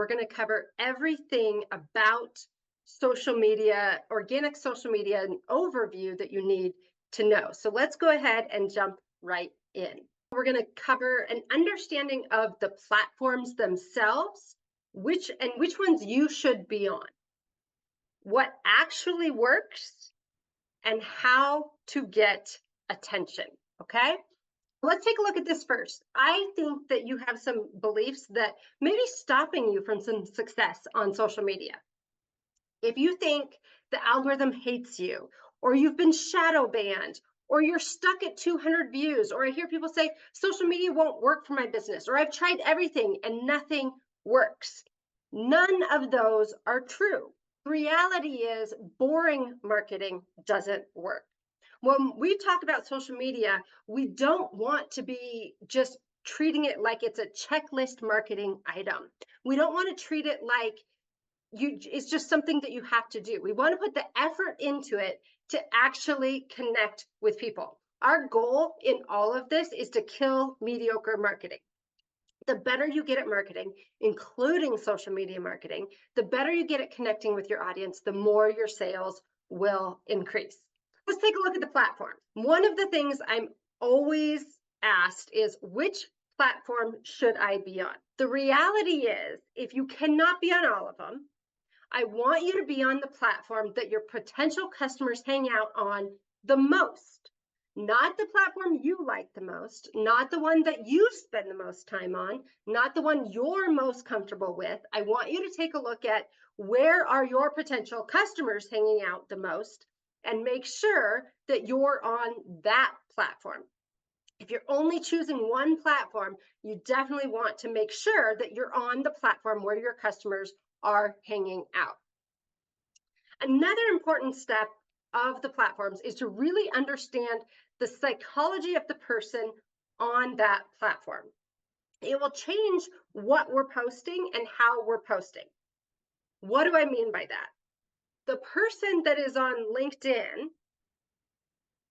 We're going to cover everything about social media, organic social media, an overview that you need to know. So let's go ahead and jump right in. We're going to cover an understanding of the platforms themselves, which ones you should be on, what actually works, and how to get attention. Okay? Let's take a look at this first. I think that you have some beliefs that may be stopping you from some success on social media. If you think the algorithm hates you, or you've been shadow banned, or you're stuck at 200 views, or I hear people say social media won't work for my business, or I've tried everything and nothing works. None of those are true. The reality is boring marketing doesn't work. When we talk about social media, we don't want to be just treating it like it's a checklist marketing item. We don't want to treat it like it's just something that you have to do. We want to put the effort into it to actually connect with people. Our goal in all of this is to kill mediocre marketing. The better you get at marketing, including social media marketing, the better you get at connecting with your audience, the more your sales will increase. Let's take a look at the platform. One of the things I'm always asked is, which platform should I be on? The reality is, if you cannot be on all of them, I want you to be on the platform that your potential customers hang out on the most. Not the platform you like the most, not the one that you spend the most time on, not the one you're most comfortable with. I want you to take a look at where are your potential customers hanging out the most and make sure that you're on that platform. If you're only choosing one platform, you definitely want to make sure that you're on the platform where your customers are hanging out. Another important step of the platforms is to really understand the psychology of the person on that platform. It will change what we're posting and how we're posting. What do I mean by that? The person that is on LinkedIn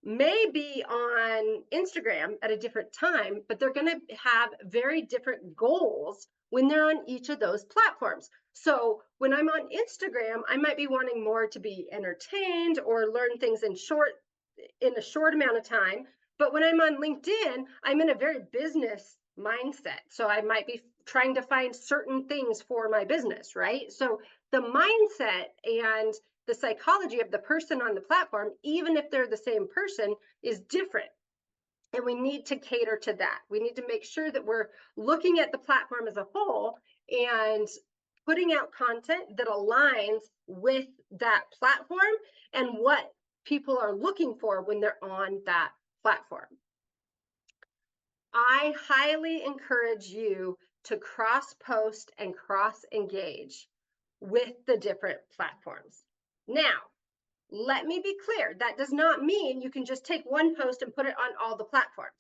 may be on Instagram at a different time, but they're going to have very different goals when they're on each of those platforms. So when I'm on Instagram, I might be wanting more to be entertained or learn things in a short amount of time. But when I'm on LinkedIn, I'm in a very business mindset. So I might be trying to find certain things for my business, right? So the mindset and the psychology of the person on the platform, even if they're the same person, is different. And we need to cater to that. We need to make sure that we're looking at the platform as a whole and putting out content that aligns with that platform and what people are looking for when they're on that platform. I highly encourage you to cross-post and cross-engage with the different platforms. Now, let me be clear, that does not mean you can just take one post and put it on all the platforms.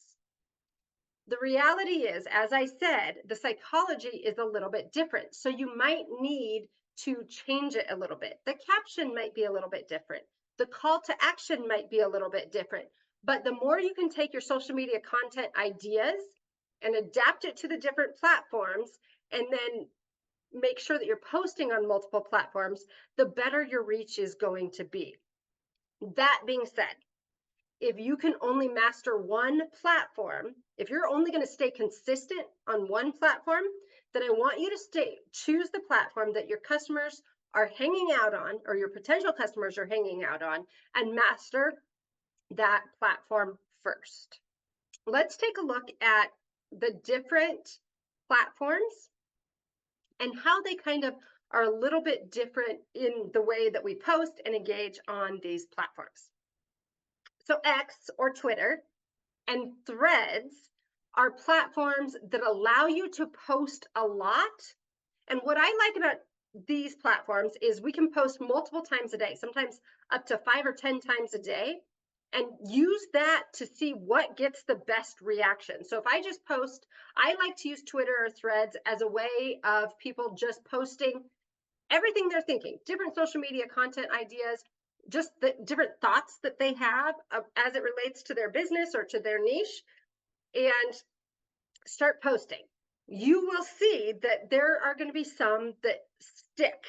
The reality is, as I said, the psychology is a little bit different. So you might need to change it a little bit. The caption might be a little bit different. The call to action might be a little bit different. But the more you can take your social media content ideas and adapt it to the different platforms and then make sure that you're posting on multiple platforms, the better your reach is going to be. That being said, if you can only master one platform, if you're only going to stay consistent on one platform, then I want you to choose the platform that your customers are hanging out on, or your potential customers are hanging out on, and master that platform first. Let's take a look at the different platforms and how they kind of are a little bit different in the way that we post and engage on these platforms. So X, or Twitter, and Threads are platforms that allow you to post a lot. And what I like about these platforms is we can post multiple times a day, sometimes up to 5 or 10 times a day, and use that to see what gets the best reaction. So if I just post, I like to use Twitter or Threads as a way of people just posting everything they're thinking, different social media content ideas, just the different thoughts that they have as it relates to their business or to their niche, and start posting. you will see that there are going to be some that stick,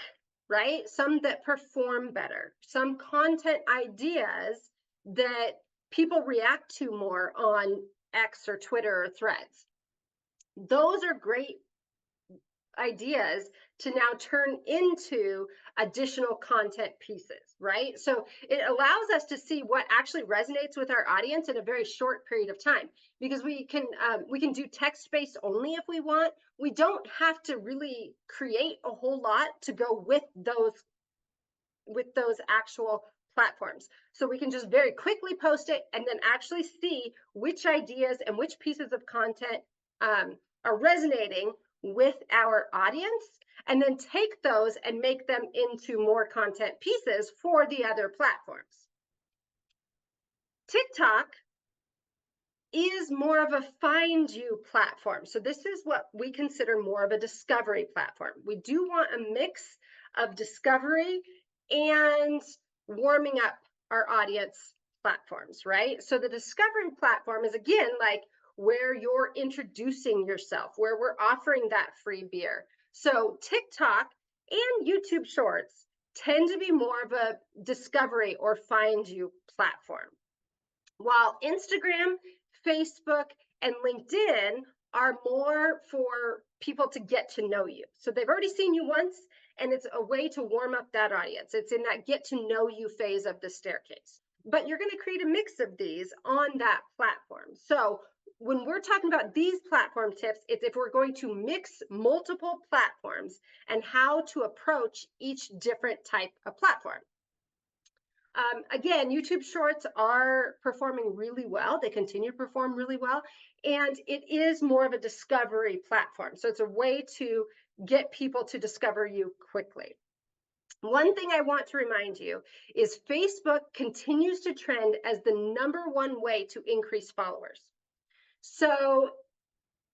right? Some that perform better, some content ideas that people react to more on X or Twitter or Threads. Those are great ideas to now turn into additional content pieces, right? So it allows us to see what actually resonates with our audience in a very short period of time, because we can do text based only if we want. We don't have to really create a whole lot to go with those actual platforms. So we can just very quickly post it and then actually see which ideas and which pieces of content are resonating with our audience, and then take those and make them into more content pieces for the other platforms. TikTok is more of a find you platform. So this is what we consider more of a discovery platform. We do want a mix of discovery and warming up our audience platforms, right? So the discovery platform is, again, like where you're introducing yourself, where we're offering that free beer. So TikTok and YouTube Shorts tend to be more of a discovery or find you platform, while Instagram, Facebook, and LinkedIn are more for people to get to know you. So they've already seen you once, and it's a way to warm up that audience. It's in that get to know you phase of the staircase. But you're going to create a mix of these on that platform. So when we're talking about these platform tips, it's if we're going to mix multiple platforms and how to approach each different type of platform. Again, YouTube Shorts are performing really well. They continue to perform really well. And it is more of a discovery platform. So it's a way to get people to discover you quickly. One thing I want to remind you is Facebook continues to trend as the #1 way to increase followers. So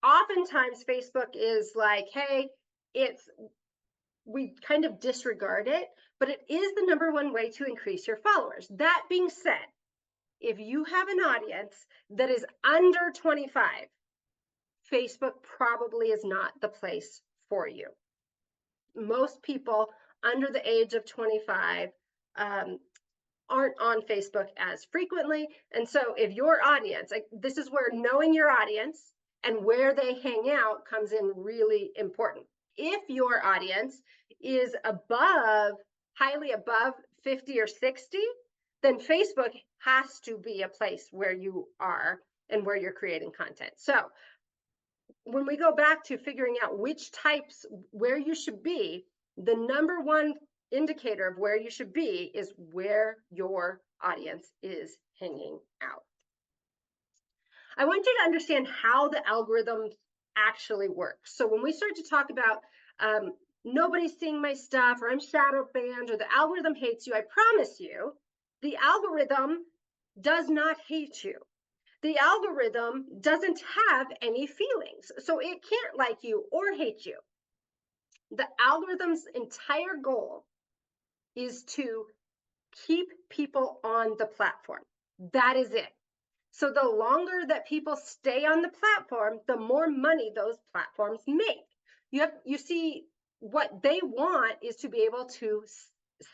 oftentimes Facebook is like, hey, we kind of disregard it, but it is the #1 way to increase your followers. That being said, if you have an audience that is under 25, Facebook probably is not the place for you. Most people under the age of 25 aren't on Facebook as frequently. And so if your audience, this is where knowing your audience and where they hang out comes in really important. If your audience is highly above 50 or 60, then Facebook has to be a place where you are and where you're creating content. So when we go back to figuring out which types, where you should be, the #1 indicator of where you should be is where your audience is hanging out. I want you to understand how the algorithm actually works. So when we start to talk about nobody's seeing my stuff, or I'm shadow banned, or the algorithm hates you, I promise you, the algorithm does not hate you. The algorithm doesn't have any feelings, so it can't like you or hate you. The algorithm's entire goal is to keep people on the platform. That is it. So the longer that people stay on the platform, the more money those platforms make. You see, what they want is to be able to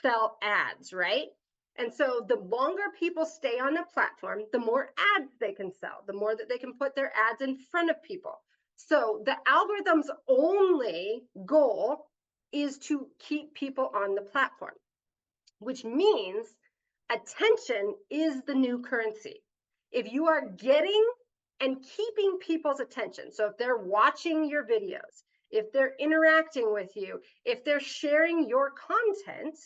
sell ads, right? And so the longer people stay on the platform, the more ads they can sell, the more that they can put their ads in front of people. So the algorithm's only goal is to keep people on the platform, which means attention is the new currency. If you are getting and keeping people's attention, so if they're watching your videos, if they're interacting with you, if they're sharing your content,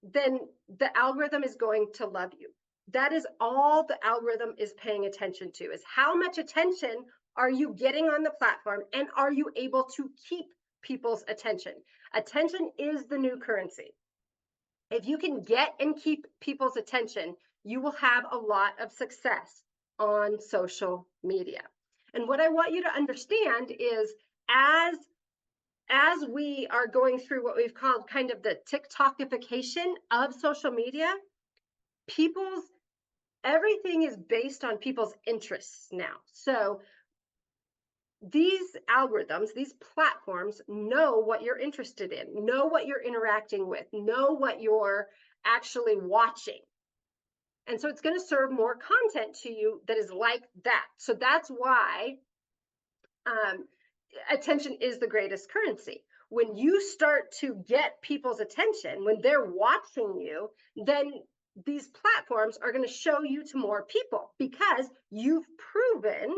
then the algorithm is going to love you. That is all the algorithm is paying attention to, is how much attention are you getting on the platform, and are you able to keep people's attention? Attention is the new currency. If you can get and keep people's attention, you will have a lot of success on social media. And what I want you to understand is, as we are going through what we've called kind of the TikTokification of social media, everything is based on people's interests now. So these algorithms, these platforms know what you're interested in, know what you're interacting with, know what you're actually watching. And so it's going to serve more content to you that is like that. So that's why attention is the greatest currency. When you start to get people's attention, when they're watching you, then these platforms are going to show you to more people because you've proven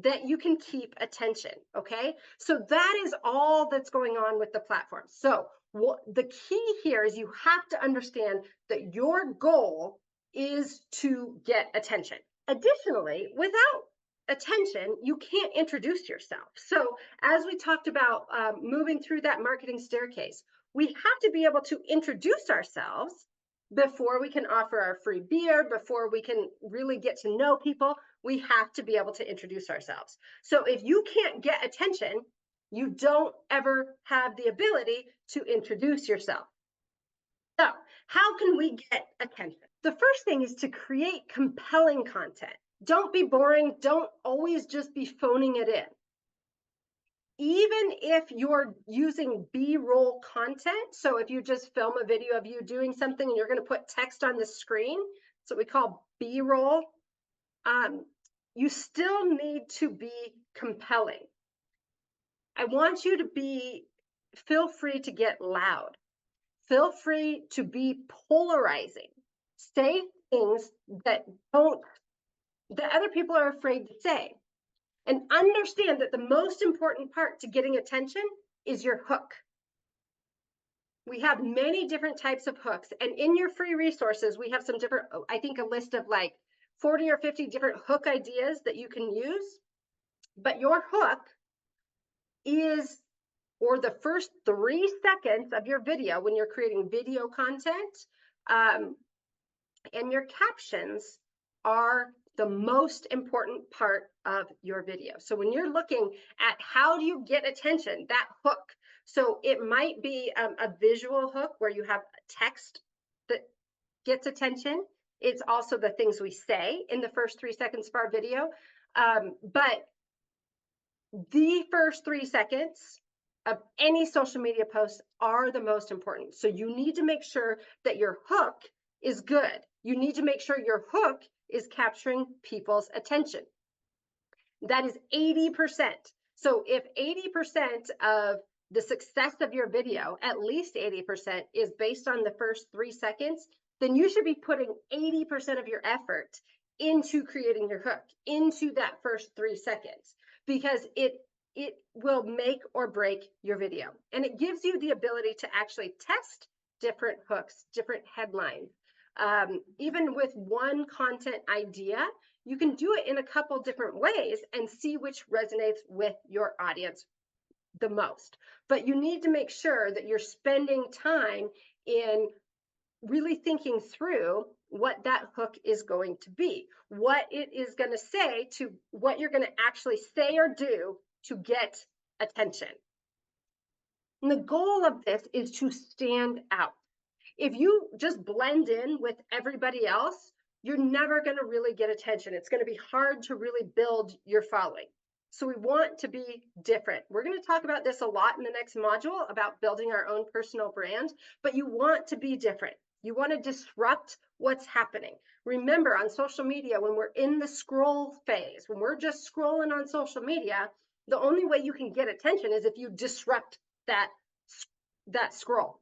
that you can keep attention. Okay. So that is all that's going on with the platform. So the key here is you have to understand that your goal is to get attention. Additionally, without attention, you can't introduce yourself. So as we talked about moving through that marketing staircase, we have to be able to introduce ourselves before we can offer our free beer, before we can really get to know people. We have to be able to introduce ourselves. So if you can't get attention, you don't ever have the ability to introduce yourself. So how can we get attention? The first thing is to create compelling content. Don't be boring. Don't always just be phoning it in. Even if you're using B-roll content, so if you just film a video of you doing something and you're going to put text on the screen, that's what we call B-roll, you still need to be compelling. I want you to feel free to get loud. Feel free to be polarizing. Say things that other people are afraid to say. And understand that the most important part to getting attention is your hook. We have many different types of hooks. And in your free resources, we have some different, I think a list of like 40 or 50 different hook ideas that you can use. But your hook is, or the first 3 seconds of your video when you're creating video content, and your captions are the most important part of your video. So when you're looking at how do you get attention, that hook. So it might be a visual hook where you have text that gets attention. It's also the things we say in the first 3 seconds of our video. But the first 3 seconds of any social media post are the most important. So you need to make sure that your hook is good. You need to make sure your hook is capturing people's attention. That is 80%. So if 80% of the success of your video, at least 80%, is based on the first 3 seconds, then you should be putting 80% of your effort into creating your hook, into that first 3 seconds, because it will make or break your video. And it gives you the ability to actually test different hooks, different headlines. Even with one content idea, you can do it in a couple different ways and see which resonates with your audience the most. But you need to make sure that you're spending time in really thinking through what that hook is going to be, what it is going to say, to what you're going to actually say or do to get attention. And the goal of this is to stand out. If you just blend in with everybody else, you're never going to really get attention. It's going to be hard to really build your following. So we want to be different. We're going to talk about this a lot in the next module about building our own personal brand, but you want to be different. You want to disrupt what's happening. Remember, on social media, when we're in the scroll phase, when we're just scrolling on social media, the only way you can get attention is if you disrupt that scroll.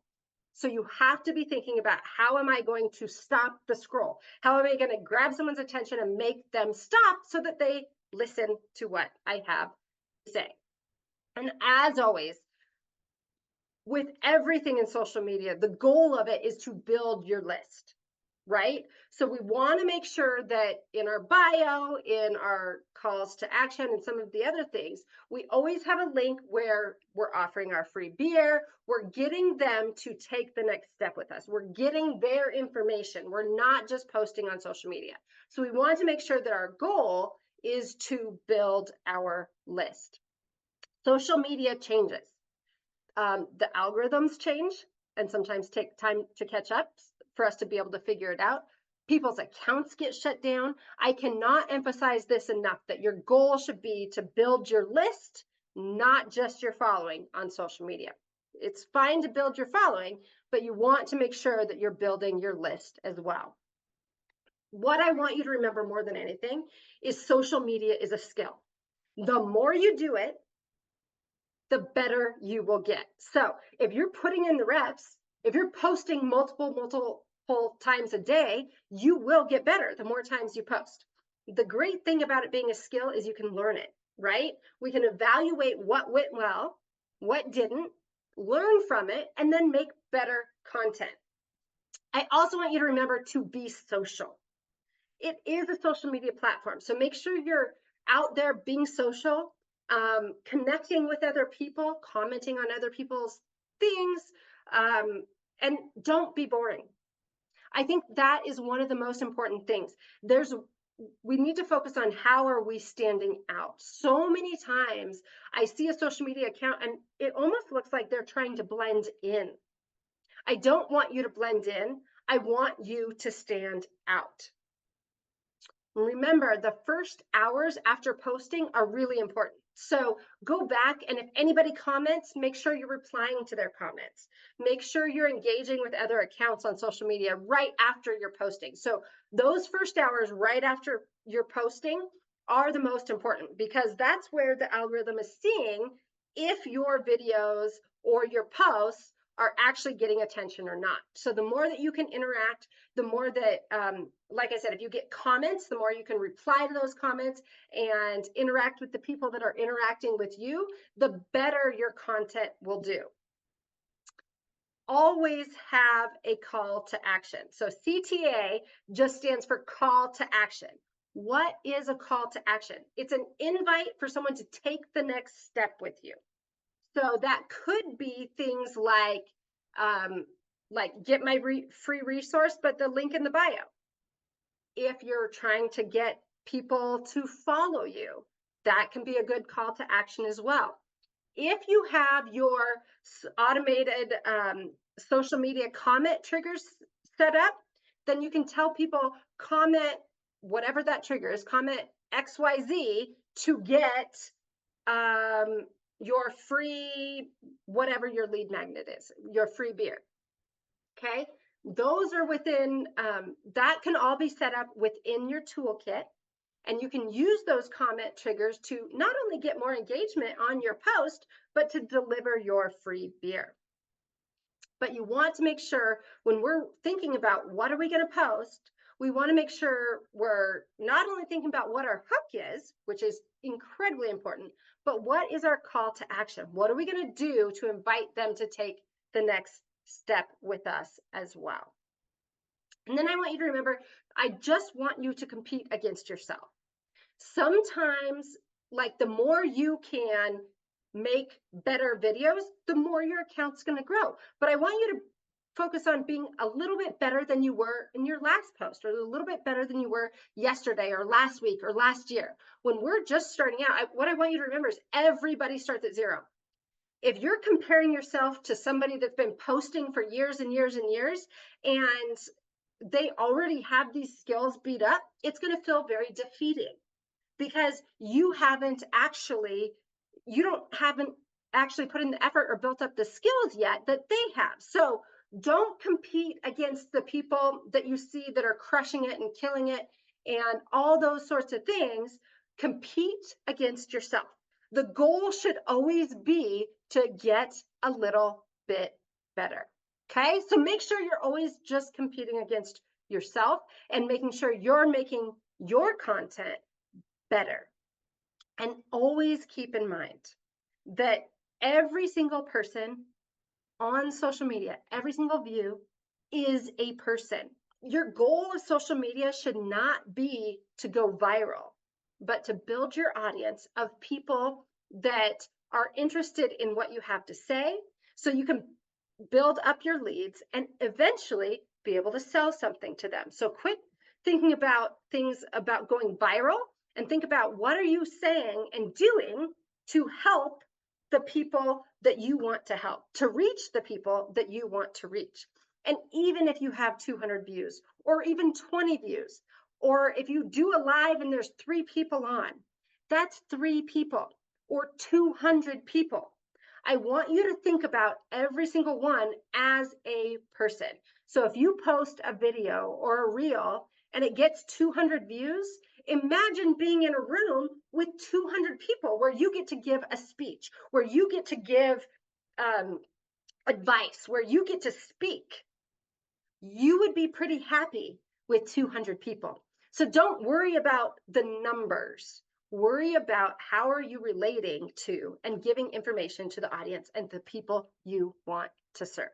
So you have to be thinking about, how am I going to stop the scroll? How am I going to grab someone's attention and make them stop so that they listen to what I have to say? And as always, with everything in social media, the goal of it is to build your list, right? So we want to make sure that in our bio, in our calls to action, and some of the other things, we always have a link where we're offering our free beer. We're getting them to take the next step with us. We're getting their information. We're not just posting on social media. So we want to make sure that our goal is to build our list. Social media changes. The algorithms change and sometimes take time to catch up for us to be able to figure it out. people's accounts get shut down. I cannot emphasize this enough that your goal should be to build your list, not just your following on social media. It's fine to build your following, but you want to make sure that you're building your list as well. What I want you to remember more than anything is social media is a skill. The more you do it, the better you will get. So if you're putting in the reps, if you're posting multiple times a day, you will get better the more times you post. The great thing about it being a skill is you can learn it, right? We can evaluate what went well, what didn't, learn from it, and then make better content. I also want you to remember to be social. It is a social media platform, so make sure you're out there being social, connecting with other people, commenting on other people's things, and don't be boring. I think that is one of the most important things. We need to focus on how are we standing out. So many times I see a social media account and it almost looks like they're trying to blend in. I don't want you to blend in. I want you to stand out. Remember, the first hours after posting are really important. So go back, and if anybody comments, make sure you're replying to their comments. Make sure you're engaging with other accounts on social media right after you're posting. So those first hours right after you're posting are the most important, because that's where the algorithm is seeing if your videos or your posts are actually getting attention or not. So the more that you can interact, the more that, like I said, if you get comments, the more you can reply to those comments and interact with the people that are interacting with you, the better your content will do. Always have a call to action. So CTA just stands for call to action. What is a call to action? It's an invite for someone to take the next step with you. So that could be things like get my free resource, but the link in the bio. If you're trying to get people to follow you, that can be a good call to action as well. If you have your automated social media comment triggers set up, then you can tell people comment whatever that trigger is, comment XYZ to get your free, whatever your lead magnet is, your free beer. Okay, those are within, that can all be set up within your toolkit, and you can use those comment triggers to not only get more engagement on your post, but to deliver your free beer. But you want to make sure when we're thinking about what are we going to post, we want to make sure we're not only thinking about what our hook is, which is incredibly important, but what is our call to action? What are we going to do to invite them to take the next step with us as well? And then I want you to remember, I just want you to compete against yourself. Sometimes, like, the more you can make better videos, the more your account's going to grow. But I want you to focus on being a little bit better than you were in your last post, or a little bit better than you were yesterday or last week or last year. When we're just starting out, what I want you to remember is everybody starts at zero. If you're comparing yourself to somebody that's been posting for years and years and years, and they already have these skills beat up, it's going to feel very defeating, because you haven't actually put in the effort or built up the skills yet that they have. So don't compete against the people that you see that are crushing it and killing it and all those sorts of things. Compete against yourself. The goal should always be to get a little bit better. Okay, so make sure you're always just competing against yourself and making sure you're making your content better. And always keep in mind that every single person on social media, every single view is a person. Your goal of social media should not be to go viral, but to build your audience of people that are interested in what you have to say, so you can build up your leads and eventually be able to sell something to them. So quit thinking about things about going viral and think about what are you saying and doing to help the people that you want to help, to reach the people that you want to reach. And even if you have 200 views or even 20 views, or if you do a live and there's 3 people on, that's 3 people or 200 people. I want you to think about every single one as a person. So if you post a video or a reel and it gets 200 views, imagine being in a room with 200 people where you get to give a speech, where you get to give advice, where you get to speak. You would be pretty happy with 200 people. So don't worry about the numbers. Worry about how are you relating to and giving information to the audience and the people you want to serve.